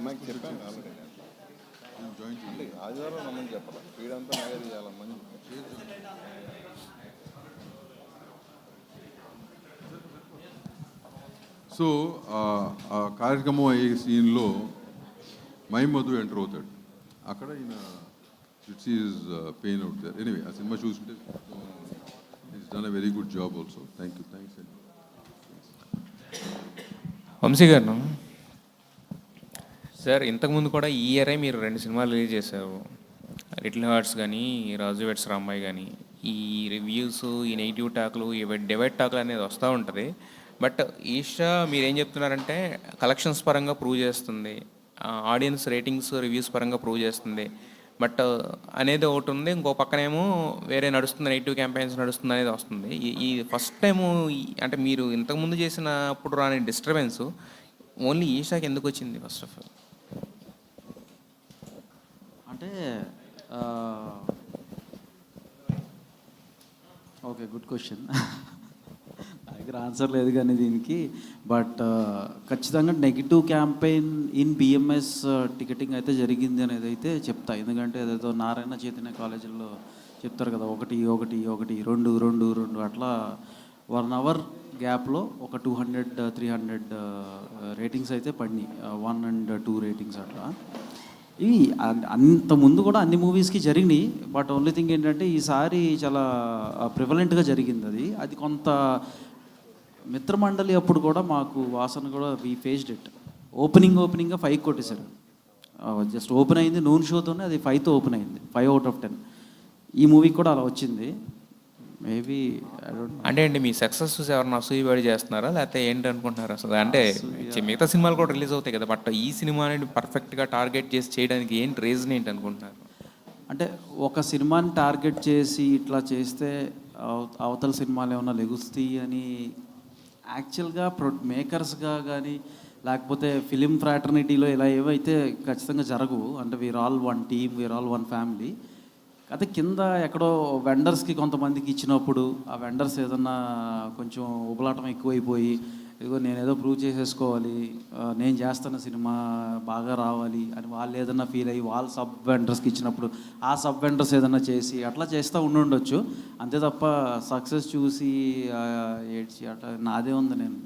అమ్మాయికి చెప్పాను ఆల్రెడీ. అంటే ఆదివారం రమ్మని చెప్పాలి, వీడంతా నగ తీయాలమ్మని. సో ఆ కార్యక్రమం అయ్యే సీన్లో మై మధు ఎంటర్ అవుతాడు. అక్కడ ఈయన it's is pain out there. Anyway ఆ సినిమా చూస్తుంటే is done a very good job also. Thanks అండి. వంశీ గారు సార్, ఇంతకుముందు కూడా ఈ ఇయరే మీరు 2 సినిమాలు రిలీజ్ చేశారు, లిటిల్ హార్ట్స్ కానీ రాజు వెడ్స్ రాంబాయ్ కానీ. ఈ రివ్యూస్, ఈ నెగిటివ్ టాక్లు, ఈ డివైడ్ టాక్లు అనేది వస్తూ ఉంటుంది. బట్ ఈషా మీరేం చెప్తున్నారంటే కలెక్షన్స్ పరంగా ప్రూవ్ చేస్తుంది, ఆడియన్స్ రేటింగ్స్ రివ్యూస్ పరంగా ప్రూవ్ చేస్తుంది బట్ అనేది ఒకటి ఉంది. ఇంకో పక్కనేమో వేరే నడుస్తుంది, నెగిటివ్ క్యాంపెయిన్స్ నడుస్తుంది అనేది వస్తుంది. ఈ ఫస్ట్ టైము అంటే మీరు ఇంతకుముందు చేసినప్పుడు రాని డిస్టర్బెన్స్ ఓన్లీ ఈషాకి ఎందుకు వచ్చింది ఫస్ట్ ఆఫ్ ఆల్? అంటే ఓకే, గుడ్ క్వశ్చన్. నా దగ్గర ఆన్సర్ లేదు కానీ దీనికి. బట్ ఖచ్చితంగా negative campaign in BMS ticketing అయితే జరిగింది అనేది అయితే చెప్తా. ఎందుకంటే అదేదో నారాయణ చైతన్య కాలేజీలో చెప్తారు కదా, 1 1 1 2 2 2 అట్లా 1 అవర్ గ్యాప్లో ఒక 200 300 రేటింగ్స్ అయితే పడినాయి, 1 and 2 రేటింగ్స్ అట్లా. ఇవి అంత ముందు కూడా అన్ని మూవీస్కి జరిగినాయి. బట్ ఓన్లీ థింగ్ ఏంటంటే ఈసారి చాలా ప్రివలెంట్గా జరిగింది అది. అది కొంత మిత్రమండలి అప్పుడు కూడా మాకు వాసన కూడా వీ ఫేస్డ్ ఇట్. ఓపెనింగ్గా 5 కొట్టేశారు. జస్ట్ ఓపెన్ అయింది నూన్ షోతోనే, అది 5తో ఓపెన్ అయింది, 5 out of 10. ఈ మూవీకి కూడా అలా వచ్చింది. మేబీ అంటే అండి మీ సక్సెస్ చూసి ఎవరన్నా అసూయపడి చేస్తున్నారా లేకపోతే ఏంటి అనుకుంటున్నారు అసలు? అంటే మిగతా సినిమాలు కూడా రిలీజ్ అవుతాయి కదా, బట్ ఈ సినిమా అనేది పర్ఫెక్ట్గా టార్గెట్ చేసి చేయడానికి ఏంటి రీజన్ ఏంటి అనుకుంటున్నారు? అంటే ఒక సినిమాని టార్గెట్ చేసి ఇట్లా చేస్తే అవతల సినిమాలు ఏమన్నా లెగుస్తాయి అని యాక్చువల్గా మేకర్స్గా కానీ లేకపోతే ఫిలిం ఫ్రాటర్నిటీలో ఇలా ఏవైతే ఖచ్చితంగా జరగవు. అంటే we are all one team, we are all one family. అయితే కింద ఎక్కడో వెండర్స్కి కొంతమందికి ఇచ్చినప్పుడు ఆ వెండర్స్ ఏదన్నా కొంచెం ఉబలాటం ఎక్కువైపోయి, ఇదిగో నేను ఏదో ప్రూవ్ చేసేసుకోవాలి, నేను చేస్తున్న సినిమా బాగా రావాలి అని వాళ్ళు ఏదన్నా ఫీల్ అయ్యి వాళ్ళ సబ్ వెండర్స్కి ఇచ్చినప్పుడు ఆ సబ్ వెండర్స్ ఏదన్నా చేసి అట్లా చేస్తూ ఉండొచ్చు. అంతే తప్ప సక్సెస్ చూసి ఏడ్చి అట్లా నాదే ఉంది. నేను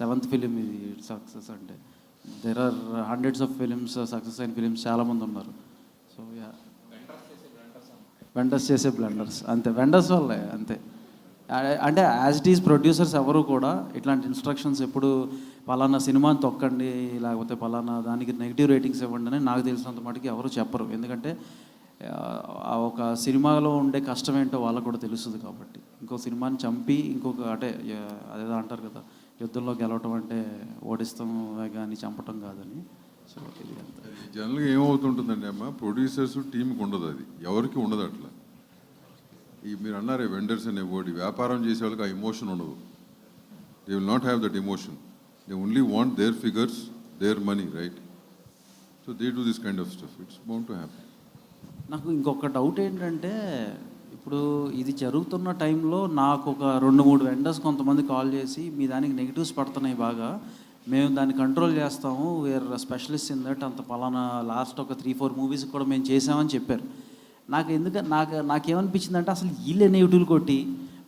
సెవెంత్ ఫిలిం ఇది సక్సెస్ అంటే. There are hundreds of films success అయిన ఫిలిమ్స్ చాలామంది ఉన్నారు. సో యా, వెండర్స్ చేసే బ్లండర్స్ అంతే, వెండర్స్ వల్లే అంతే. అంటే యాజ్ ఇట్ ఈజ్ ప్రొడ్యూసర్స్ ఎవరు కూడా ఇట్లాంటి ఇన్స్ట్రక్షన్స్ ఎప్పుడు పలానా సినిమాని తొక్కండి లేకపోతే పలానా దానికి నెగిటివ్ రేటింగ్స్ ఇవ్వండి అని నాకు తెలిసినంత మటుకు ఎవరు చెప్పరు. ఎందుకంటే ఒక సినిమాలో ఉండే కష్టం ఏంటో వాళ్ళకు కూడా తెలుస్తుంది కాబట్టి. ఇంకో సినిమాని చంపి ఇంకొక అంటే అదేదో అంటారు కదా, యుద్ధంలో గెలవటం అంటే ఓడిస్తాం కానీ చంపటం కాదని. సో ఇది అంత జనరల్గా ఏమవుతుంటుందండి అమ్మ, ప్రొడ్యూసర్స్ టీంకి ఉండదు, అది ఎవరికి ఉండదు అట్లా. ఈ మీరు అన్నారే వెండర్స్ అనే వర్డ్, వ్యాపారం చేసే వాళ్ళకి ఆ ఎమోషన్ ఉండదు. They will not have that emotion. They only want there figures, their money, right? So they do this kind of stuff. It's bound to happy. నాకు ఇంకొక డౌట్ ఏంటంటే, ఇప్పుడు ఇది జరుగుతున్న టైంలో నాకు ఒక 2-3 వెండర్స్ కొంతమంది కాల్ చేసి మీ దానికి నెగిటివ్స్ పడుతున్నాయి బాగా, మేము దాన్ని కంట్రోల్ చేస్తాము, వేర్ స్పెషలిస్ట్ ఇన్ దట్, అంత పలానా లాస్ట్ ఒక 3-4 మూవీస్ కూడా మేము చేసామని చెప్పారు. నాకేమనిపించిందంటే అసలు వీళ్ళే నెగిటివ్లు కొట్టి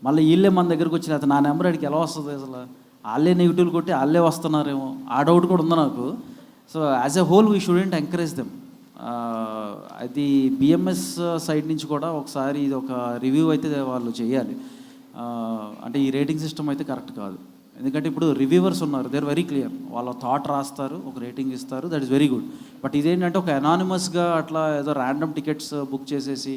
మళ్ళీ వీళ్ళే మన దగ్గరకు వచ్చిన నా నెంబర్ అడిగి ఎలా వస్తుంది? అసలు వాళ్ళే నెగిటివ్లు కొట్టి వాళ్ళే వస్తున్నారేమో ఆ డౌట్ కూడా ఉంది నాకు. So as a whole we shouldn't encourage them. అది బిఎంఎస్ సైడ్ నుంచి కూడా ఒకసారి ఇది ఒక రివ్యూ అయితే వాళ్ళు చేయాలి. అంటే ఈ రేటింగ్ సిస్టమ్ అయితే కరెక్ట్ కాదు. ఎందుకంటే ఇప్పుడు రివ్యూవర్స్ ఉన్నారు, దే ఆర్ వెరీ క్లియర్, వాళ్ళ థాట్ రాస్తారు, ఒక రేటింగ్ ఇస్తారు, that is very good. But ఇదేంటంటే ఒక అనానిమస్గా అట్లా ఏదో ర్యాండమ్ టికెట్స్ బుక్ చేసేసి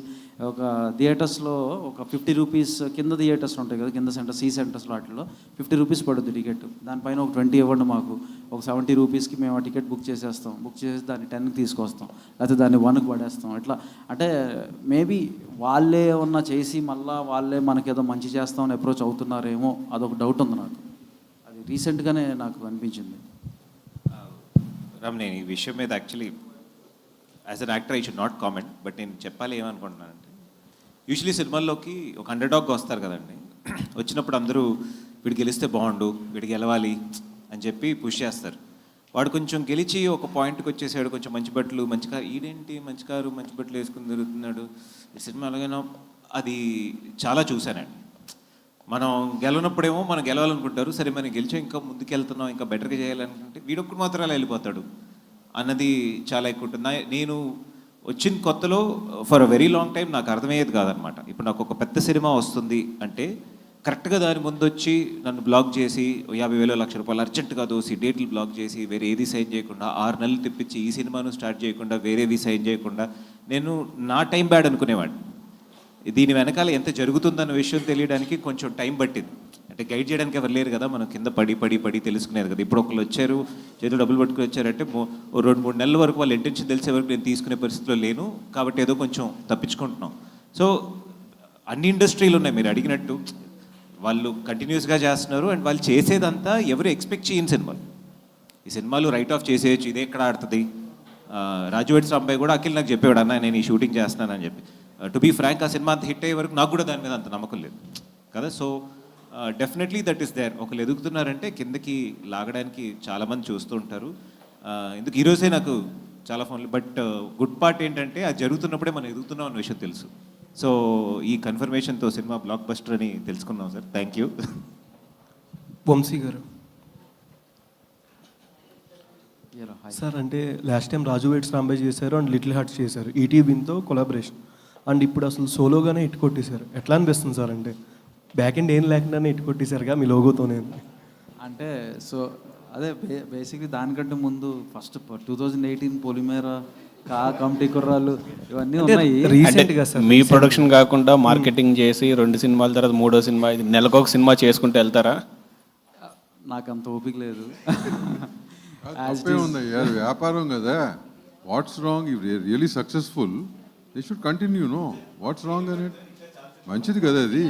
ఒక థియేటర్స్లో ఒక 50 రూపీస్, కింద థియేటర్స్ ఉంటాయి కదా, కింద సెంటర్ సి సెంటర్స్లో వాటిలో 50 రూపీస్ పడుద్ది టికెట్, దానిపైన ఒక 20 ఇవ్వండి మాకు, ఒక 70 రూపీస్కి మేము ఆ టికెట్ బుక్ చేసేస్తాం, బుక్ చేసి దాన్ని 10కి తీసుకొస్తాం, లేకపోతే దాన్ని 1కి పడేస్తాం. ఇట్లా అంటే మేబీ వాళ్ళే ఏమన్నా చేసి మళ్ళీ వాళ్ళే మనకేదో మంచి చేస్తామని అప్రోచ్ అవుతున్నారేమో, అదొక డౌట్ ఉంది నాకు. అది రీసెంట్గానే నాకు అనిపించింది. రామ్, నేను ఈ విషయం మీద actually as an actor I should not comment, but నేను చెప్పాలి ఏమనుకుంటున్నానంటే, యూజువలీ సినిమాల్లోకి ఒక అండర్డాగ్ వస్తారు కదండి, వచ్చినప్పుడు అందరూ వీడు గెలిస్తే బాగుండు, వీడు గెలవాలి అని చెప్పి పుష్ చేస్తారు. వాడు కొంచెం గెలిచి ఒక పాయింట్కి వచ్చేసాడు, కొంచెం మంచి బట్టలు మంచి కారు, ఈడేంటి మంచి కారు మంచి బట్టలు వేసుకుని తిరుగుతున్నాడు ఈ సినిమా అలాగేనో, అది చాలా చూశానండి. మనం గెలవనప్పుడేమో మనం గెలవాలనుకుంటారు, సరే మనం గెలిచి ఇంకా ముందుకు వెళ్తున్నాం ఇంకా బెటర్గా చేయాలనుకుంటే వీడొక్కడు మాత్రం అలా వెళ్ళిపోతాడు అన్నది చాలా ఎక్కువ ఉంటుంది. నేను వచ్చిన కొత్తలో for a very long time నాకు అర్థమయ్యేది కాదనమాట. ఇప్పుడు నాకు ఒక పెద్ద సినిమా వస్తుంది అంటే కరెక్ట్గా దాని ముందు వచ్చి నన్ను బ్లాక్ చేసి 50,000 1,00,000 అర్జెంటుగా దోసి డేట్లు బ్లాక్ చేసి వేరే ఏది సైన్ చేయకుండా 6 నెలలు తెప్పించి ఈ సినిమాను స్టార్ట్ చేయకుండా వేరేవి సైన్ చేయకుండా నేను నా టైం బ్యాడ్ అనుకునేవాడిని. దీని వెనకాల ఎంత జరుగుతుందన్న విషయం తెలియడానికి కొంచెం టైం పట్టింది. అంటే గైడ్ చేయడానికి ఎవరు లేరు కదా, మనం కింద పడి తెలుసుకునేది కదా. ఇప్పుడు ఒకళ్ళు వచ్చారు చేతులు డబ్బులు పట్టుకుని వచ్చారంటే 2-3 నెలల వరకు వాళ్ళ ఇంటెన్షన్ తెలిసే వరకు నేను తీసుకునే పరిస్థితిలో లేను, కాబట్టి ఏదో కొంచెం తప్పించుకుంటున్నాం. సో అన్ని ఇండస్ట్రీలు ఉన్నాయి మీరు అడిగినట్టు, వాళ్ళు కంటిన్యూస్గా చేస్తున్నారు అండ్ వాళ్ళు చేసేదంతా ఎవరు ఎక్స్పెక్ట్ చేయని సినిమాలు. ఈ సినిమాలు రైట్ ఆఫ్ చేసేయచ్చు, ఇదే ఎక్కడ ఆడుతుంది. రాజు వెడ్స్ రాంబాయ్ కూడా అఖిల్ నాకు చెప్పేవాడు, అన్న నేను ఈ షూటింగ్ చేస్తున్నానని చెప్పి. టు బీ ఫ్రాంక్ ఆ సినిమా అంత హిట్ అయ్యే వరకు నాకు కూడా దాని మీద అంత నమ్మకం లేదు కదా. So definitely that is there. ఒకళ్ళు ఎదుగుతున్నారంటే కిందకి లాగడానికి చాలామంది చూస్తూ ఉంటారు. ఎందుకు ఈరోజే నాకు చాలా ఫోన్లు, బట్ గుడ్ పార్ట్ ఏంటంటే అది జరుగుతున్నప్పుడే మనం ఎదుగుతున్నాం అన్న విషయం తెలుసు. సో ఈ కన్ఫర్మేషన్తో సినిమా బ్లాక్ బస్టర్ అని తెలుసుకున్నాం సార్. Thank you. వంశీ గారు సార్, అంటే లాస్ట్ టైం రాజు వెడ్స్ రాంబాయ్ చేశారు అండ్ లిటిల్ హార్ట్స్ చేశారు, ఈటీవీతో కొలాబరేషన్, అండ్ ఇప్పుడు అసలు సోలోగానే ఇటు కొట్టేశారు. ఎట్లా అనిపిస్తుంది సార్? అంటే బ్యాక్ ఎండ్ ఏం లేకుండానే ఇటు కొట్టేశారుగా మీ లోగోతోనే. అంటే సో అదే బేసిక్లీ దానికంటే ముందు ఫస్ట్ 2018 పొలిమేర కమిటీ కుర్రాళ్ళు ఇవన్నీ ఉన్నాయి. రీసెంట్గా సార్ మీ ప్రొడక్షన్ కాకుండా మార్కెటింగ్ చేసి 2 సినిమాల తర్వాత 3వ సినిమా, ఇది నెలకొక సినిమా చేసుకుంటూ వెళ్తారా? నాకు అంత ఓపిక లేదు. ఉందయ్యా, వ్యాపారం కదా. What's wrong? If really successful they should continue. Know what's wrong అని, మంచిది కదా అది.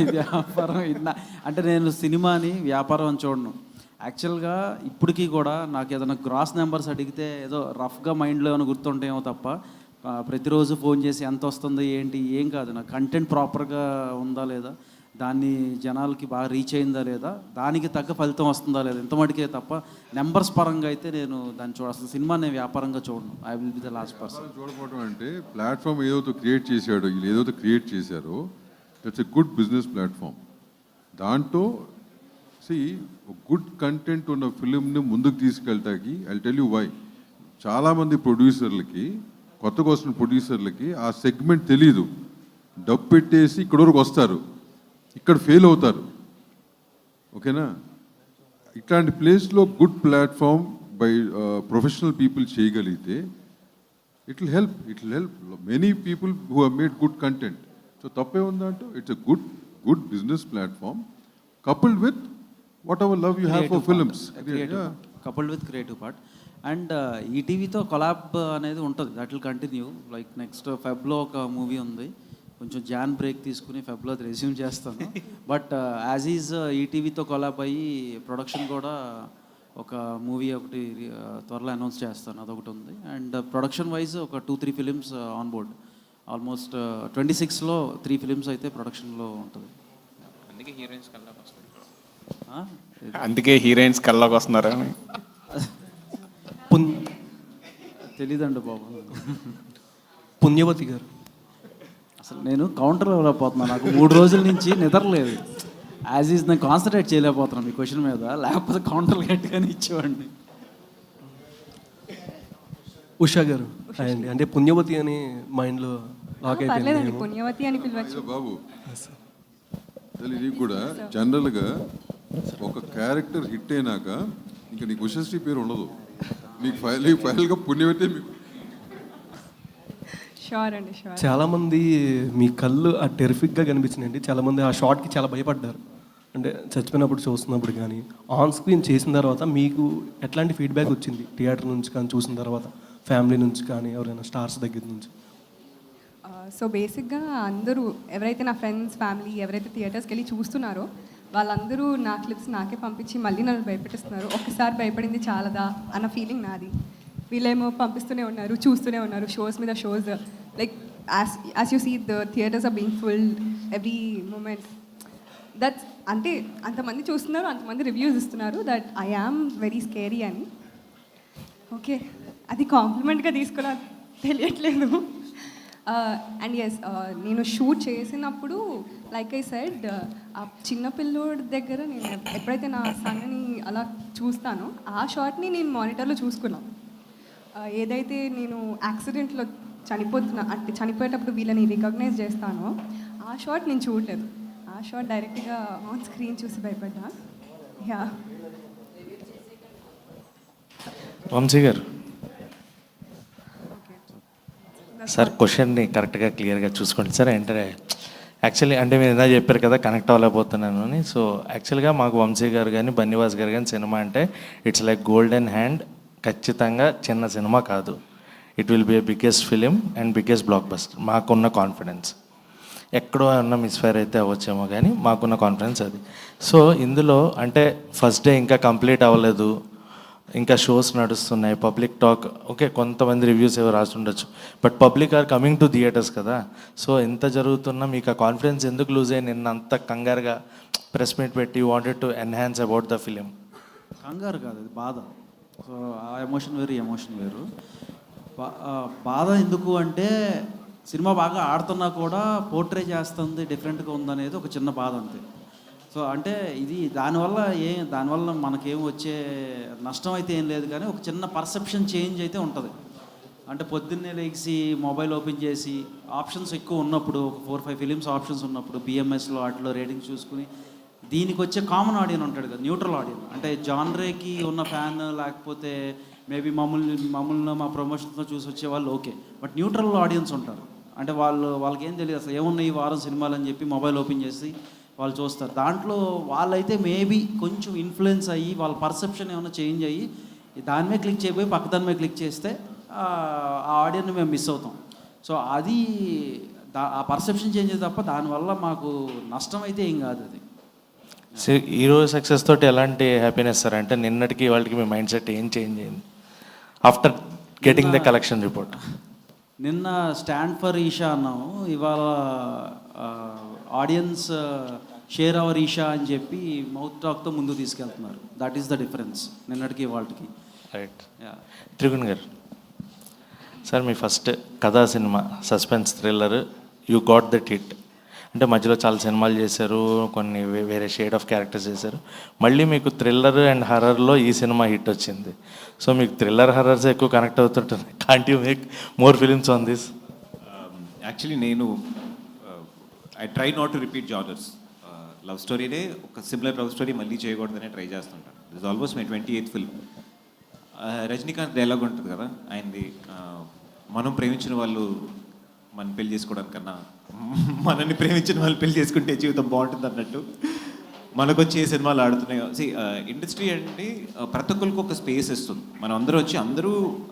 ఇది వ్యాపారం అంటే నేను సినిమాని వ్యాపారం అని చూడను. యాక్చువల్గా ఇప్పటికీ కూడా నాకు ఏదైనా గ్రాస్ నెంబర్స్ అడిగితే ఏదో రఫ్గా మైండ్లో ఏమైనా గుర్తుంటాయేమో తప్ప ప్రతిరోజు ఫోన్ చేసి ఎంత వస్తుంది ఏంటి ఏం కాదు. నాకు కంటెంట్ ప్రాపర్గా ఉందా లేదా, దాన్ని జనాలకి బాగా రీచ్ అయిందా లేదా, దానికి తగ్గ ఫలితం వస్తుందా లేదా, ఇంత మటుకే తప్ప నెంబర్స్ పరంగా అయితే నేను దాన్ని అసలు సినిమా నేను వ్యాపారంగా చూడను. I will be the last person. చూడకపోవడం అంటే ప్లాట్ఫామ్ ఏదైతే క్రియేట్ చేశాడో, వీళ్ళు ఏదైతే క్రియేట్ చేశారో that's a good business platform. దాంట్లో గుడ్ కంటెంట్ ఉన్న ఫిలింని ముందుకు తీసుకెళ్ళటానికి ఐ టెల్ యూ వై. చాలామంది ప్రొడ్యూసర్లకి, కొత్తగా వస్తున్న ప్రొడ్యూసర్లకి ఆ సెగ్మెంట్ తెలీదు. డబ్బు పెట్టేసి ఇక్కడ వరకు వస్తారు, ఇక్కడ ఫెయిల్ అవుతారు. ఓకేనా? ఇట్లాంటి ప్లేస్లో good platform by professional people చేయగలిగితే it will help many people who have made good content. So తప్పే ఉందంటూ it's a good business platform coupled with whatever love you have for films. Coupled with creative part. And ఈటీవీతో collab అనేది ఉంటుంది, that will continue. Like next ఫెబ్లో ఒక movie ఉంది, కొంచెం John break తీసుకుని ఫెబ్లో అది రెజ్యూమ్ చేస్తాను. బట్ యాజ్ ఈజ్ ఈటీవీతో కొలాబ్ అయ్యి ప్రొడక్షన్ కూడా ఒక మూవీ ఒకటి త్వరలో అనౌన్స్ చేస్తాను, అదొకటి ఉంది. అండ్ ప్రొడక్షన్ వైజ్ ఒక 2-3 ఫిలిమ్స్ ఆన్ బోర్డ్. ఆల్మోస్ట్ 26లో 3 ఫిలిమ్స్ అయితే ప్రొడక్షన్లో ఉంటుంది. అందుకే హీరోయిన్స్ కల్లోకి వస్తున్నారా? తెలీదండి బాబు. పుణ్యవతి గారు, అసలు నేను కౌంటర్ ఇవ్వలేకపోతున్నాను, నాకు 3 రోజుల నుంచి నిద్రలేదు. యాజ్ ఈజ్ నేను కాన్సన్ట్రేట్ చేయలేకపోతున్నాను మీ క్వశ్చన్ మీద, లేకపోతే కౌంటర్ గట్టిగానే ఇచ్చేవాడిని. ఉషా గారు అండి, అంటే పుణ్యవతి అని మైండ్లో లాక్ అయిపోయింది. పుణ్యవతి అని పిలవచ్చు బాబు. ఇది కూడా జనరల్గా ఒక క్యారెక్టర్ హిట్ అయినాక ఇంకా నీకు ఉషశ్రీ పేరు ఉండదు, నీకు ఫైనల్గా పుణ్యవతి. మీకు చాలా మంది మీ కళ్ళు ఆ టెరిఫిక్గా కనిపించినాయండి. చాలా మంది ఆ షాట్కి చాలా భయపడ్డారు, అంటే చచ్చిపోయినప్పుడు చూస్తున్నప్పుడు కానీ ఆన్ స్క్రీన్ చేసిన తర్వాత మీకు ఎట్లాంటి ఫీడ్బ్యాక్ వచ్చింది? థియేటర్ నుంచి కానీ చూసిన తర్వాత, ఫ్యామిలీ నుంచి కానీ, ఎవరైనా స్టార్స్ దగ్గర నుంచి? సో బేసిక్గా అందరూ ఎవరైతే నా ఫ్రెండ్స్ ఫ్యామిలీ ఎవరైతే థియేటర్స్కి వెళ్ళి చూస్తున్నారో వాళ్ళందరూ నా క్లిప్స్ నాకే పంపించి మళ్ళీ నన్ను భయపెట్టిస్తున్నారు. ఒక్కసారి భయపడింది చాలదా అన్న ఫీలింగ్ నాది. వీళ్ళేమో పంపిస్తూనే ఉన్నారు, చూస్తూనే ఉన్నారు, షోస్ మీద shows. Like as you see the theatres are being full every moment. That's అంటే అంతమంది చూస్తున్నారు, అంతమంది రివ్యూస్ ఇస్తున్నారు that I am very scary అని. ఓకే, అది కాంప్లిమెంట్గా తీసుకోవాలో తెలియట్లేదు. అండ్ ఎస్, నేను షూట్ చేసినప్పుడు లైక్ ఐ సెడ్, ఆ చిన్న పిల్లోడి దగ్గర నేను ఎప్పుడైతే నా సన్నని అలా చూస్తానో ఆ షాట్ని నేను మానిటర్లో చూసుకున్నాను. ఏదైతే నేను యాక్సిడెంట్లో అంటే చనిపోయేటప్పుడు వీళ్ళని రికగ్నైజ్ చేస్తానో ఆ షాట్ నేను చూడలేదు. ఆ షాట్ డైరెక్ట్గా ఆన్ స్క్రీన్ చూసి భయపడ్డా. యా. వంశీ గారు, సార్ క్వశ్చన్ని కరెక్ట్గా క్లియర్గా చూసుకోండి సార్. అంటే యాక్చువల్లీ అంటే మీరు ఏదైనా చెప్పారు కదా కనెక్ట్ అవ్వలేకపోతున్నాను అని. సో యాక్చువల్గా మాకు వంశీ గారు కానీ బన్నీవాస్ గారు కానీ సినిమా అంటే ఇట్స్ లైక్ గోల్డెన్ హ్యాండ్. ఖచ్చితంగా చిన్న సినిమా కాదు, it will be a biggest film and biggest block buster. మాకున్న కాన్ఫిడెన్స్ ఎక్కడో ఉన్న మిస్ఫైర్ అయితే అవ్వచ్చేమో కానీ మాకున్న కాన్ఫిడెన్స్ అది. సో ఇందులో అంటే ఫస్ట్ డే ఇంకా కంప్లీట్ అవ్వలేదు, ఇంకా షోస్ నడుస్తున్నాయి, పబ్లిక్ టాక్ ఓకే, కొంతమంది రివ్యూస్ ఏవో రాస్తుండొచ్చు, but public are coming to theatres కదా. సో ఎంత జరుగుతున్నా మీకు ఆ కాన్ఫిడెన్స్ ఎందుకు లూజ్ అయ్యి నిన్న అంత కంగారుగా ప్రెస్ మీట్ పెట్టి wanted to enhance about the film? కంగారు కాదు, అది బాధ. సో ఆ ఎమోషన్ వేరు, ఎమోషన్ వేరు. బాధ ఎందుకు అంటే సినిమా బాగా ఆడుతున్నా కూడా పోర్ట్రే చేస్తుంది డిఫరెంట్గా ఉందనేది ఒక చిన్న బాధ అంతే. సో అంటే ఇది దానివల్ల మనకేం వచ్చే నష్టం అయితే ఏం లేదు, కానీ ఒక చిన్న పర్సెప్షన్ చేంజ్ అయితే ఉంటుంది. అంటే పొద్దున్నే లేచి మొబైల్ ఓపెన్ చేసి ఆప్షన్స్ ఎక్కువ ఉన్నప్పుడు, ఒక 4-5 ఫిలిమ్స్ ఆప్షన్స్ ఉన్నప్పుడు బిఎంఎస్లో వాటిలో రేటింగ్స్ చూసుకుని దీనికి వచ్చే కామన్ ఆడియన్ ఉంటాడు కదా, న్యూట్రల్ ఆడియన్. అంటే జాన్రేకి ఉన్న ఫ్యాన్ లేకపోతే మేబీ మమ్మల్ని మా ప్రమోషన్స్లో చూసి వచ్చే వాళ్ళు ఓకే, బట్ న్యూట్రల్ ఆడియన్స్ ఉంటారు. అంటే వాళ్ళకి ఏం తెలియదు అసలు ఏమున్నాయి ఈ వారం సినిమాలు అని చెప్పి మొబైల్ ఓపెన్ చేసి వాళ్ళు చూస్తారు. దాంట్లో వాళ్ళైతే మేబీ కొంచెం ఇన్ఫ్లుయెన్స్ అయ్యి వాళ్ళ పర్సెప్షన్ ఏమైనా చేంజ్ అయ్యి దాని మీద క్లిక్ చేయబోయి పక్క దాని మీద క్లిక్ చేస్తే ఆ ఆడియన్ని మేము మిస్ అవుతాం. సో అది ఆ పర్సెప్షన్ చేంజ్ అయితే తప్ప దానివల్ల మాకు నష్టం అయితే ఏం కాదు. అది హీరో సక్సెస్ తోటి ఎలాంటి హ్యాపీనెస్ సార్? అంటే నిన్నటికి వాళ్ళకి మీ మైండ్ సెట్ ఏం చేంజ్ అయింది after getting the collection report? నిన్న స్టాండ్ ఫర్ ఈషా అన్నాము, ఇవాళ ఆడియన్స్ షేర్ అవర్ ఈషా అని చెప్పి మౌత్ టాక్తో ముందు తీసుకెళ్తున్నారు. దట్ ఈస్ ద డిఫరెన్స్ నిన్నటికి వాళ్ళకి. రైట్. త్రిగుణ్ గారు సార్, మీ ఫస్ట్ కథా cinema suspense thriller, you got that hit. అంటే మధ్యలో చాలా సినిమాలు చేశారు, కొన్ని వేరే షేడ్ ఆఫ్ క్యారెక్టర్స్ చేశారు, మళ్ళీ మీకు థ్రిల్లర్ అండ్ హర్రర్లో ఈ సినిమా హిట్ వచ్చింది. సో మీకు థ్రిల్లర్ హర్రర్స్ ఎక్కువ కనెక్ట్ అవుతుంటుంది. Can't you make more films on this? Actually నేను I try not to repeat genres. Love స్టోరీనే ఒక సిమిలర్ లవ్ స్టోరీ మళ్ళీ చేయకూడదనే ట్రై చేస్తుంటాను. This is almost my 28th film. Rajinikanth dialogue ఉంటుంది కదా ఆయనది, మనం ప్రేమించిన వాళ్ళు మనం పెళ్లి చేసుకోవడానికన్నా మనల్ని ప్రేమించిన వాళ్ళు పెళ్లి చేసుకుంటే జీవితం బాగుంటుంది అన్నట్టు మనకు వచ్చి ఏ సినిమాలు ఆడుతున్నాయి. ఇండస్ట్రీ అంటే ప్రతి ఒక్కరికి ఒక స్పేస్ ఇస్తుంది. మనం అందరూ వచ్చి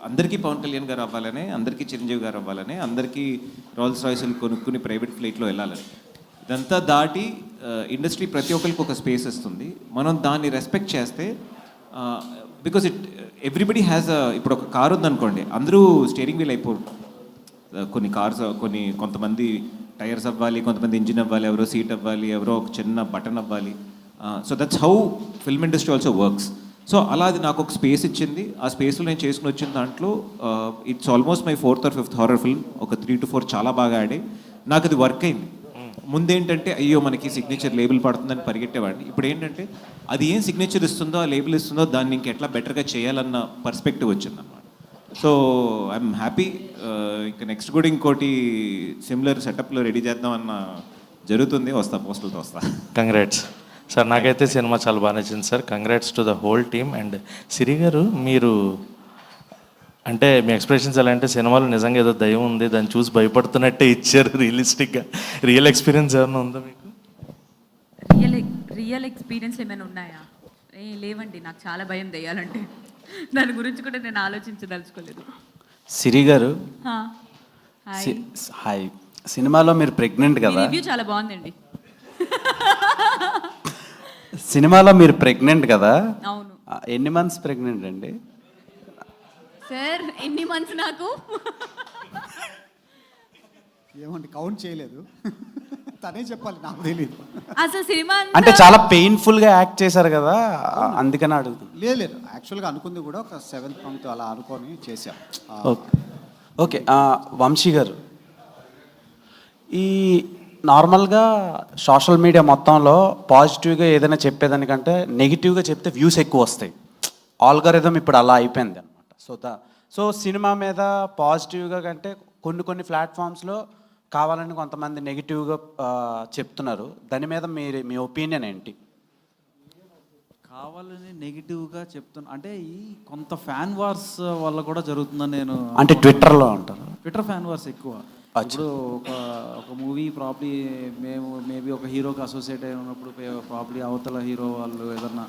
అందరికీ పవన్ కళ్యాణ్ గారు అవ్వాలనే, అందరికీ చిరంజీవి గారు అవ్వాలనే, అందరికీ రోల్స్ రాయ్స్లు కొనుక్కుని ప్రైవేట్ ఫ్లైట్లో వెళ్ళాలని, ఇదంతా దాటి ఇండస్ట్రీ ప్రతి ఒక్కరికి ఒక స్పేస్ ఇస్తుంది. మనం దాన్ని రెస్పెక్ట్ చేస్తే, బికాజ్ ఎవ్రీబడి హ్యాస్ ఇప్పుడు ఒక కారు ఉందనుకోండి, అందరూ స్టీరింగ్ వీల్ అయిపోరు. కొన్ని కార్స్ కొంతమంది టైర్స్ అవ్వాలి, కొంతమంది ఇంజిన్ అవ్వాలి, ఎవరో సీట్ అవ్వాలి, ఎవరో ఒక చిన్న బటన్ అవ్వాలి. So that's how film industry also works. So అలా అది నాకు ఒక స్పేస్ ఇచ్చింది. ఆ స్పేస్లో నేను చేసుకుని వచ్చిన దాంట్లో it's almost my 4th or 5th horror film. ఒక 3 to 4 చాలా బాగా ఆడి నాకు అది వర్క్ అయింది. ముందేంటంటే అయ్యో మనకి సిగ్నేచర్ లేబుల్ పడుతుందని పరిగెట్టేవాడిని. ఇప్పుడు ఏంటంటే అది ఏం సిగ్నేచర్ ఇస్తుందో, ఆ లేబుల్ ఇస్తుందో దాన్ని ఇంకెట్లా బెటర్గా చేయాలన్న పర్స్పెక్టివ్ వచ్చిందన్నమాట. So I'm happy. ఇంకా నెక్స్ట్ కూడా ఇంకోటి సిమిలర్ సెటప్లో రెడీ చేద్దామన్న జరుగుతుంది. పోస్టులతో వస్తా. Congrats sir. నాకైతే సినిమా చాలా బాగా నచ్చింది sir. Congrats to the whole team. And Siri garu, మీరు అంటే మీ ఎక్స్ప్రెషన్స్ ఎలా అంటే సినిమాలో నిజంగా ఏదో దయ్యం ఉంది, దాన్ని చూసి భయపడుతున్నట్టే ఇచ్చారు. రియలిస్టిక్గా రియల్ ఎక్స్పీరియన్స్ ఏమైనా ఉందా మీకు? రియల్ ఎక్స్పీరియన్స్లు ఏమైనా ఉన్నాయా? లేవండి, నాకు చాలా భయం దెయ్యాలంటే. దాని గురించి కూడా నేను ఆలోచించదలుచుకోలేదు. సిరి గారు, హాయ్. సినిమాలో మీరు ప్రెగ్నెంట్ కదా? రివ్యూ చాలా బాగుందండి. సినిమాలో మీరు ప్రెగ్నెంట్ కదా? అవును. ఎన్ని మంత్స్ ప్రెగ్నెంట్ అండి? సార్ ఎన్ని మంత్స్ నాకు? ఏమండి కౌంట్ చేయలేదు. తనే చెప్పాలి, నాకు తెలియదు. అసలు సినిమా అంటే చాలా పెయిన్ఫుల్గా యాక్ట్ చేశారు కదా, అందుకని అడుగుతుంది. లేదు యాక్చువల్గా అనుకుంది కూడా ఒక 7th పంక్తి అలా అనుకొని చేశాం. Okay okay. వంశీ గారు, ఈ నార్మల్గా సోషల్ మీడియా మొత్తంలో పాజిటివ్గా ఏదైనా చెప్పేదానికంటే నెగిటివ్గా చెప్తే వ్యూస్ ఎక్కువ వస్తాయి. ఆల్గరిథం ఇప్పుడు అలా అయిపోయింది అనమాట. సో సినిమా మీద పాజిటివ్గా కంటే కొన్ని ప్లాట్ఫామ్స్లో కావాలని కొంతమంది నెగిటివ్గా చెప్తున్నారు. దాని మీద మీ ఒపీనియన్ ఏంటి? కావాలని నెగిటివ్గా చెప్తున్నా అంటే ఈ కొంత ఫ్యాన్ వార్స్ వల్ల కూడా జరుగుతుందని నేను అంటే ట్విట్టర్లో అంటారు. ట్విట్టర్ ఫ్యాన్ వార్స్ ఎక్కువ. ఇప్పుడు ఒక మూవీ ప్రాబ్లీ మేబీ ఒక హీరోకి అసోసియేట్ అయి ఉన్నప్పుడు ప్రాబ్లీ అవతల హీరో వాళ్ళు ఏదన్నా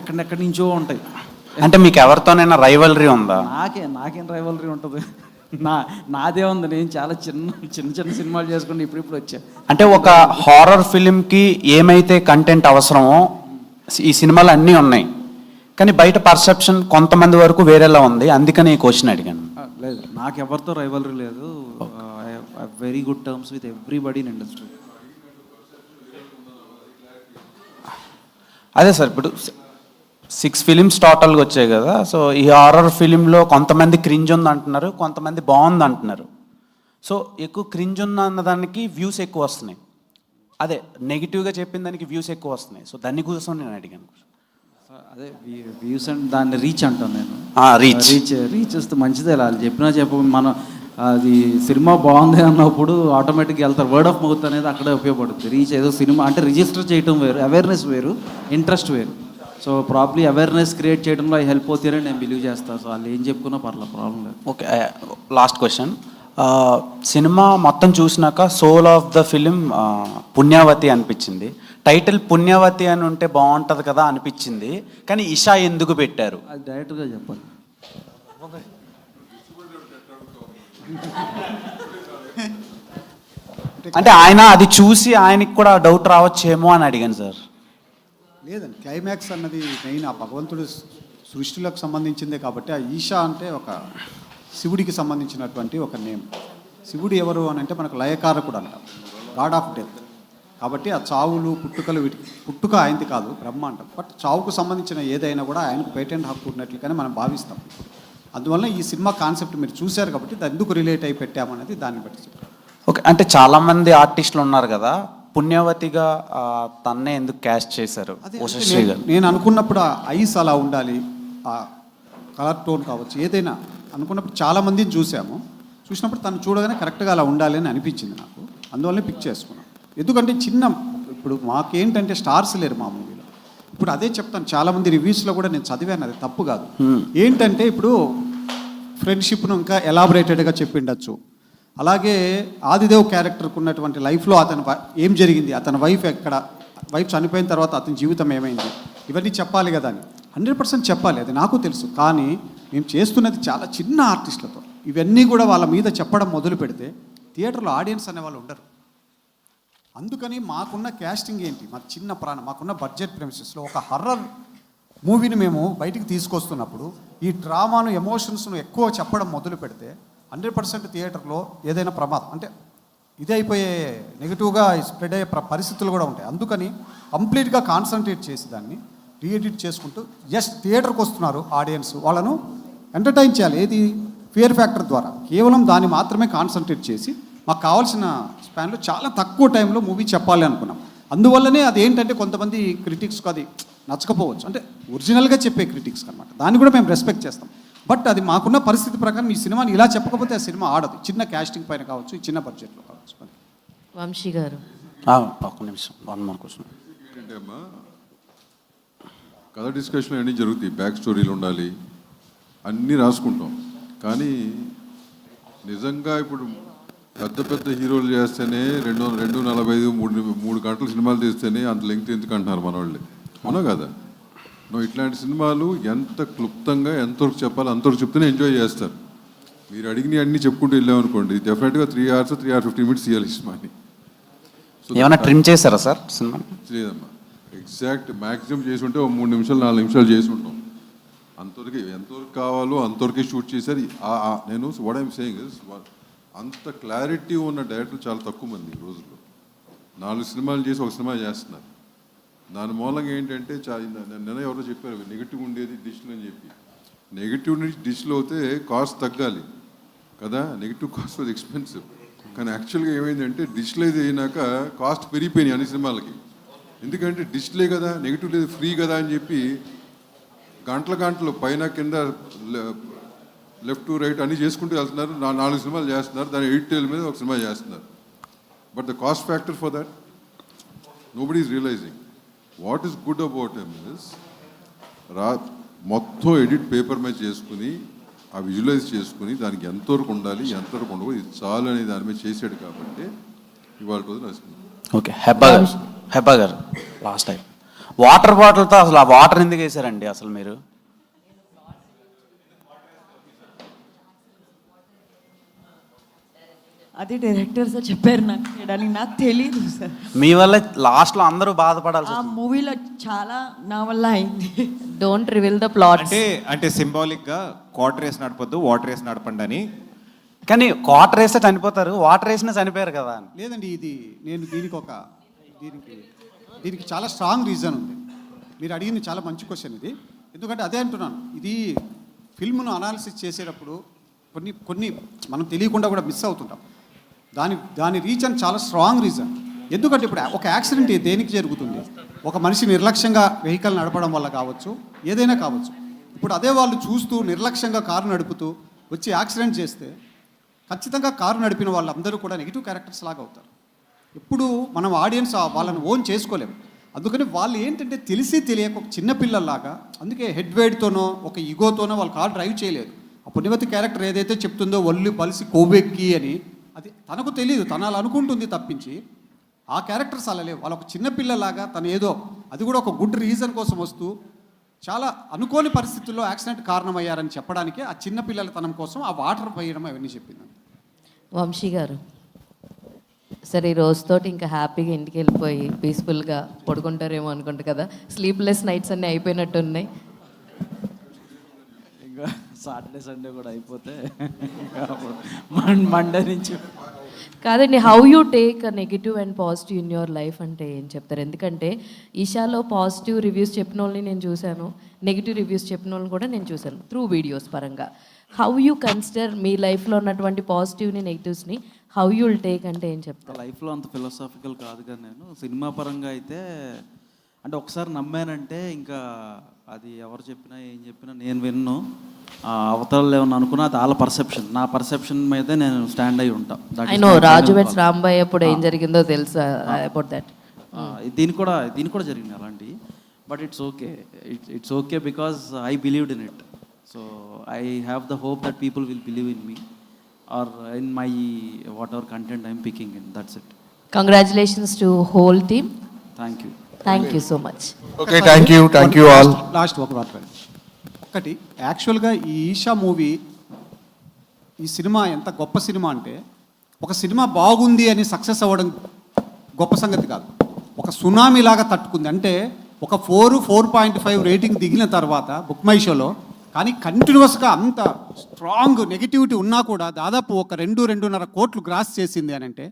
ఎక్కడెక్కడి నుంచో ఉంటాయి. అంటే మీకు ఎవరితోనైనా రైవలరీ ఉందా? నాకేం రైవలరీ ఉంటుంది? నాదే ఉంది. నేను చాలా చిన్న సినిమాలు చేసుకుని ఇప్పుడు వచ్చా. అంటే ఒక హారర్ ఫిలింకి ఏమైతే కంటెంట్ అవసరమో ఈ సినిమాలు అన్నీ ఉన్నాయి, కానీ బయట పర్సెప్షన్ కొంతమంది వరకు వేరేలా ఉంది. అందుకని ఈ క్వశ్చన్ అడిగాను. లేదు, నాకు ఎవరితో రైవలరీ లేదు. Very good terms with everybody in industry. అదే సార్, ఇప్పుడు 6 ఫిలిమ్స్ టోటల్గా వచ్చాయి కదా. సో ఈ హారర్ ఫిలింలో కొంతమంది క్రింజ్ ఉంది అంటున్నారు, కొంతమంది బాగుంది అంటున్నారు. సో ఎక్కువ క్రింజ్ ఉన్న అన్నదానికి వ్యూస్ ఎక్కువ వస్తున్నాయి, అదే నెగిటివ్గా చెప్పిన దానికి వ్యూస్ ఎక్కువ వస్తున్నాయి. సో దాని కోసం నేను అడిగాను. అదే వ్యూస్ అండ్ దాన్ని రీచ్ అంటాను నేను. రీచ్ వస్తే మంచిదే. వాళ్ళు చెప్పిన మనం అది సినిమా బాగుంది అన్నప్పుడు ఆటోమేటిక్గా వెళ్తారు. వర్డ్ ఆఫ్ మౌత్ అనేది అక్కడే ఉపయోగపడుతుంది. రీచ్ ఏదో సినిమా అంటే రిజిస్టర్ చేయడం వేరు, అవేర్నెస్ వేరు, ఇంట్రెస్ట్ వేరు. సో ప్రాబ్లీ అవేర్నెస్ క్రియేట్ చేయడంలో హెల్ప్ అవుతారని నేను బిలీవ్ చేస్తాను. సో వాళ్ళు ఏం చెప్పుకున్నా పర్లేదు, ప్రాబ్లం లేదు. Okay, last question. సినిమా మొత్తం చూసినాక soul of the film Punyavathi అనిపించింది. టైటిల్ పుణ్యావతి అని ఉంటే బాగుంటుంది కదా అనిపించింది, కానీ ఇషా ఎందుకు పెట్టారు? అది డైరెక్ట్గా చెప్పాలి. అంటే ఆయన అది చూసి ఆయనకి కూడా డౌట్ రావచ్చేమో అని అడిగాను సార్. లేదండి, క్లైమాక్స్ అన్నది మెయిన్ ఆ భగవంతుడు సృష్టిలకు సంబంధించిందే కాబట్టి ఆ ఈశా అంటే ఒక శివుడికి సంబంధించినటువంటి ఒక నేమ్. శివుడు ఎవరు అని అంటే మనకు లయకారకుడు అంటాం, గాడ్ ఆఫ్ డెత్. కాబట్టి ఆ చావులు పుట్టుకలు పుట్టుక ఆయనది కాదు, బ్రహ్మ అంటాం. బట్ చావుకు సంబంధించిన ఏదైనా కూడా ఆయనకు పేటెంట్ హక్కు ఉన్నట్లుగానే మనం భావిస్తాం. అందువల్ల ఈ సినిమా కాన్సెప్ట్ మీరు చూశారు కాబట్టి అది ఎందుకు రిలేట్ అయి పెట్టామనేది దాన్ని బట్టి చెప్పారు. ఓకే, అంటే చాలామంది ఆర్టిస్టులు ఉన్నారు కదా, పుణ్యవతిగా తన్నే ఎందుకు క్యాస్ట్ చేశారు? నేను అనుకున్నప్పుడు ఆ ఐస్ అలా ఉండాలి, ఆ కలర్ టోన్ కావచ్చు, ఏదైనా అనుకున్నప్పుడు చాలామందిని చూసినప్పుడు తను చూడగానే కరెక్ట్గా అలా ఉండాలి అని అనిపించింది నాకు. అందువల్లనే పిక్ చేసుకున్నాను. ఎందుకంటే ఇప్పుడు మాకేంటంటే స్టార్స్ లేరు మా మూవీలో. ఇప్పుడు అదే చెప్తాను, చాలామంది రివ్యూస్లో కూడా నేను చదివాను, అది తప్పు కాదు. ఏంటంటే ఇప్పుడు ఫ్రెండ్షిప్ను ఇంకా ఎలాబరేటెడ్గా చెప్పిండొచ్చు. అలాగే ఆదిదేవ్ క్యారెక్టర్కి ఉన్నటువంటి లైఫ్లో అతను ఏం జరిగింది, అతని వైఫ్ చనిపోయిన తర్వాత అతని జీవితం ఏమైంది, ఇవన్నీ చెప్పాలి కదా అని 100% చెప్పాలి, అది నాకు తెలుసు. కానీ మేము చేస్తున్నది చాలా చిన్న ఆర్టిస్టులతో. ఇవన్నీ కూడా వాళ్ళ మీద చెప్పడం మొదలు పెడితే థియేటర్లో ఆడియన్స్ అనేవాళ్ళు ఉండరు. అందుకని మాకున్న క్యాస్టింగ్ ఏంటి, మా చిన్న ప్రాణం, మాకున్న బడ్జెట్ ప్రెమిసెస్లో ఒక హర్రర్ మూవీని మేము బయటికి తీసుకొస్తున్నప్పుడు ఈ డ్రామాను ఎమోషన్స్ను ఎక్కువ చెప్పడం మొదలు పెడితే 100% థియేటర్లో ఏదైనా ప్రమాదం అంటే ఇది అయిపోయే నెగిటివ్గా స్ప్రెడ్ అయ్యే పరిస్థితులు కూడా ఉంటాయి. అందుకని కంప్లీట్గా కాన్సన్ట్రేట్ చేసి దాన్ని రీఎడిట్ చేసుకుంటూ థియేటర్కి వస్తున్నారు ఆడియన్స్, వాళ్ళను ఎంటర్టైన్ చేయాలి. ఏది ఫియర్ ఫ్యాక్టర్ ద్వారా కేవలం దాన్ని మాత్రమే కాన్సన్ట్రేట్ చేసి మాకు కావాల్సిన స్పాన్లో చాలా తక్కువ టైంలో మూవీ చెప్పాలి అనుకున్నాం. అందువల్లనే అది ఏంటంటే కొంతమంది క్రిటిక్స్కి అది నచ్చకపోవచ్చు, అంటే ఒరిజినల్గా చెప్పే క్రిటిక్స్ అనమాట. దాన్ని కూడా మేము రెస్పెక్ట్ చేస్తాం. బట్ అది మాకున్న పరిస్థితి ప్రకారం ఈ సినిమాని ఇలా చెప్పకపోతే ఆ సినిమా ఆడదు. చిన్న క్యాస్టింగ్ పైన కావచ్చు, చిన్న బడ్జెట్లో కావచ్చు. వంశీ గారు, ఒక నిమిషం, 1 more question. ఏంటంటే అమ్మా, కథ డిస్కషన్లు అన్నీ జరుగుతాయి, బ్యాక్ స్టోరీలు ఉండాలి, అన్నీ రాసుకుంటాం. కానీ నిజంగా ఇప్పుడు పెద్ద హీరోలు చేస్తేనే 2:45, 3 గంటల సినిమాలు తీస్తేనే అంత లెంగ్త్ ఎందుకు అంటున్నారు మన వాళ్ళు, అవునా కదా? నువ్వు ఇట్లాంటి సినిమాలు ఎంత క్లుప్తంగా ఎంతవరకు చెప్పాలో అంతవరకు చెప్తేనే ఎంజాయ్ చేస్తారు. మీరు అడిగినవి అన్నీ చెప్పుకుంటూ వెళ్ళామనుకోండి, డెఫినెట్గా 3 hours 3 hours 50 minutes తీయాలి సినిమాని. ఏమైనా ట్రిమ్ చేశారా సార్ సినిమా? లేదమ్మా, ఎగ్జాక్ట్ మ్యాక్సిమం చేసి ఉంటే 3 నిమిషాలు 4 నిమిషాలు చేసి ఉంటాం. అంతవరకు ఎంతవరకు కావాలో అంతవరకే షూట్ చేశారు. నేను వాట్ ఐఎమ్ సేయింగ్ ఇస్ అంత క్లారిటీ ఉన్న డైరెక్టర్ చాలా తక్కువ మంది ఈ రోజుల్లో. 4 సినిమాలు చేసి ఒక సినిమా చేస్తున్నారు. దాని మూలంగా ఏంటంటే నిన్న ఎవరో చెప్పారు నెగిటివ్ ఉండేది డిష్లో అని చెప్పి. నెగిటివ్ నుంచి డిష్లో అయితే కాస్ట్ తగ్గాలి కదా, నెగిటివ్ కాస్ట్ వాజ్ ఎక్స్పెన్సివ్. కానీ యాక్చువల్గా ఏమైందంటే డిష్లైజ్ అయినాక కాస్ట్ పెరిగిపోయినాయి అన్ని సినిమాలకి. ఎందుకంటే డిష్లే కదా, నెగిటివ్ లేదు, ఫ్రీ కదా అని చెప్పి గంటలు పైన కింద లెఫ్ట్ టు రైట్ అన్నీ చేసుకుంటూ వెళ్తున్నారు. 4 సినిమాలు చేస్తున్నారు, దాని 8 టైల్ మీద ఒక సినిమా చేస్తున్నారు. But the cast factor for that nobody is realizing. What is good about him is మొత్తం ఎడిట్ పేపర్ మీద చేసుకుని ఆ విజువలైజ్ చేసుకుని దానికి ఎంతవరకు ఉండాలి ఎంతవరకు ఉండవు ఇది చాలు అనే దాని మీద చేసాడు కాబట్టి ఇవాళ రోజు నచ్చింది. ఓకే, హెబ్బా గారు లాస్ట్ టైం వాటర్ బాటిల్తో అసలు ఆ వాటర్ ఎందుకు వేసారండి అసలు మీరు? అది డైరెక్టర్ సార్ చెప్పారు నాకు చేయడానికి, నాకు తెలీదు సార్. మీ వల్ల లాస్ట్లో అందరూ బాధపడాల్సి ఆ మూవీలో చాలా నా వల్ల అయింది. Don't reveal the plot. అంటే సింబాలిక్గా క్వార్టర్ వేసి నడపొద్దు, వాటర్ వేసి నడపండి అని. కానీ వాటర్ వేస్తే చనిపోతారు, వాటర్ వేసినా చనిపోయారు కదా. లేదండి, ఇది నేను దీనికి చాలా స్ట్రాంగ్ రీజన్ ఉంది. మీరు అడిగింది చాలా మంచి క్వశ్చన్ ఇది. ఎందుకంటే అదే అంటున్నాను, ఇది ఫిల్మ్ను అనాలిసిస్ చేసేటప్పుడు కొన్ని మనం తెలియకుండా కూడా మిస్ అవుతుంటాం. దాని రీజన్ చాలా స్ట్రాంగ్ రీజన్. ఎందుకంటే ఇప్పుడు ఒక యాక్సిడెంట్ దేనికి జరుగుతుంది? ఒక మనిషి నిర్లక్ష్యంగా వెహికల్ నడపడం వల్ల కావచ్చు, ఏదైనా కావచ్చు. ఇప్పుడు అదే వాళ్ళు చూస్తూ నిర్లక్ష్యంగా కారు నడుపుతూ వచ్చి యాక్సిడెంట్ చేస్తే ఖచ్చితంగా కారు నడిపిన వాళ్ళందరూ కూడా నెగిటివ్ క్యారెక్టర్స్ లాగా అవుతారు. ఎప్పుడు మనం ఆడియన్స్ వాళ్ళని ఓన్ చేసుకోలేము. అందుకని వాళ్ళు ఏంటంటే తెలిసి తెలియక ఒక చిన్నపిల్లల్లాగా, అందుకే హెడ్ వెయిట్తోనో ఒక ఈగోతోనో వాళ్ళు కారు డ్రైవ్ చేయలేదు. ఆ పుణ్యవతి క్యారెక్టర్ ఏదైతే చెప్తుందో ఒళ్ళు పలిసి కొవ్వెక్కి అని, అది తనకు తెలియదు, తను అలా అనుకుంటుంది తప్పించి ఆ క్యారెక్టర్స్ అలా లేవు. వాళ్ళు ఒక చిన్నపిల్లలాగా తను ఏదో, అది కూడా ఒక గుడ్ రీజన్ కోసం వస్తూ చాలా అనుకోని పరిస్థితుల్లో యాక్సిడెంట్ కారణమయ్యారని చెప్పడానికి ఆ చిన్నపిల్లల తనం కోసం ఆ వాటర్ పోయడం అవన్నీ చెప్పింది. వంశీ గారు సరే, ఈ రోజుతోటి ఇంకా హ్యాపీగా ఇంటికి వెళ్ళిపోయి పీస్ఫుల్గా పడుకుంటారేమో అనుకుంటా కదా. స్లీప్లెస్ నైట్స్ అన్నీ అయిపోయినట్టు ఉన్నాయి. ఇంకా సాటర్డే సండే కూడా అయిపోతే మండే నుంచి కాదండి, how you take a negative and positive in your life అంటే ఏం చెప్తారు? ఎందుకంటే ఈషాలో పాజిటివ్ రివ్యూస్ చెప్పిన వాళ్ళని నేను చూశాను, నెగిటివ్ రివ్యూస్ చెప్పిన వాళ్ళని కూడా నేను చూశాను త్రూ వీడియోస్ పరంగా. హౌ యూ కన్సిడర్ మీ లైఫ్లో ఉన్నటువంటి పాజిటివ్ని నెగిటివ్స్ని హౌ యూ విల్ టేక్ అంటే ఏం చెప్తారు? లైఫ్లో అంత ఫిలాసాఫికల్ కాదు కానీ నేను సినిమా పరంగా అయితే అంటే ఒకసారి నమ్మానంటే ఇంకా అది ఎవరు చెప్పినా ఏం చెప్పినా నేను విన్ను. అవతల ఏమన్నా అనుకున్నా అది వాళ్ళ పర్సెప్షన్, నా పర్సెప్షన్ మీదే నేను స్టాండ్ అయి ఉంటాను. రాజు వెట్స్ రాంబాయ్ అప్పుడు ఏం జరిగిందో తెలుసా అబౌట్ దట్? దీనికి కూడా జరిగింది అలాంటి. But it's okay because I believed in it. So I have the hope that people will believe in me or in my whatever content I'm picking in. That's it. Congratulations to whole team. Thank you so much. Okay, thank you all. Last ఒకటి యాక్చువల్గా ఈ Isha movie, ఈ cinema ఎంత గొప్ప cinema అంటే, ఒక cinema బాగుంది అని సక్సెస్ అవ్వడం గొప్ప సంగతి కాదు, ఒక సునామీ లాగా తట్టుకుంది. అంటే ఒక 4.5 రేటింగ్ దిగిన తర్వాత బుక్ మై షోలో, కానీ కంటిన్యూస్గా అంత స్ట్రాంగ్ నెగిటివిటీ ఉన్నా కూడా దాదాపు ఒక 2.5 కోట్లు గ్రాస్ చేసింది అని అంటే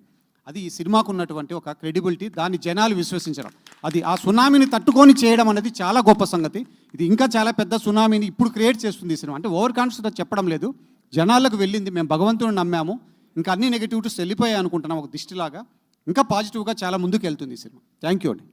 అది ఈ సినిమాకు ఉన్నటువంటి ఒక క్రెడిబిలిటీ. దాన్ని జనాలు విశ్వసించడం, అది ఆ సునామీని తట్టుకొని చేయడం అనేది చాలా గొప్ప సంగతి. ఇది ఇంకా చాలా పెద్ద సునామీని ఇప్పుడు క్రియేట్ చేస్తుంది ఈ సినిమా. అంటే ఓవర్ కాన్ఫిడెన్స్ చెప్పడం లేదు, జనాలకు వెళ్ళింది, మేము భగవంతుడిని నమ్మాము, ఇంకా అన్ని నెగిటివిటీస్ వెళ్ళిపోయాయి అనుకుంటున్నాం ఒక దిష్టిలాగా. ఇంకా పాజిటివ్గా చాలా ముందుకు వెళ్తుంది ఈ సినిమా. థ్యాంక్ యూ అండి.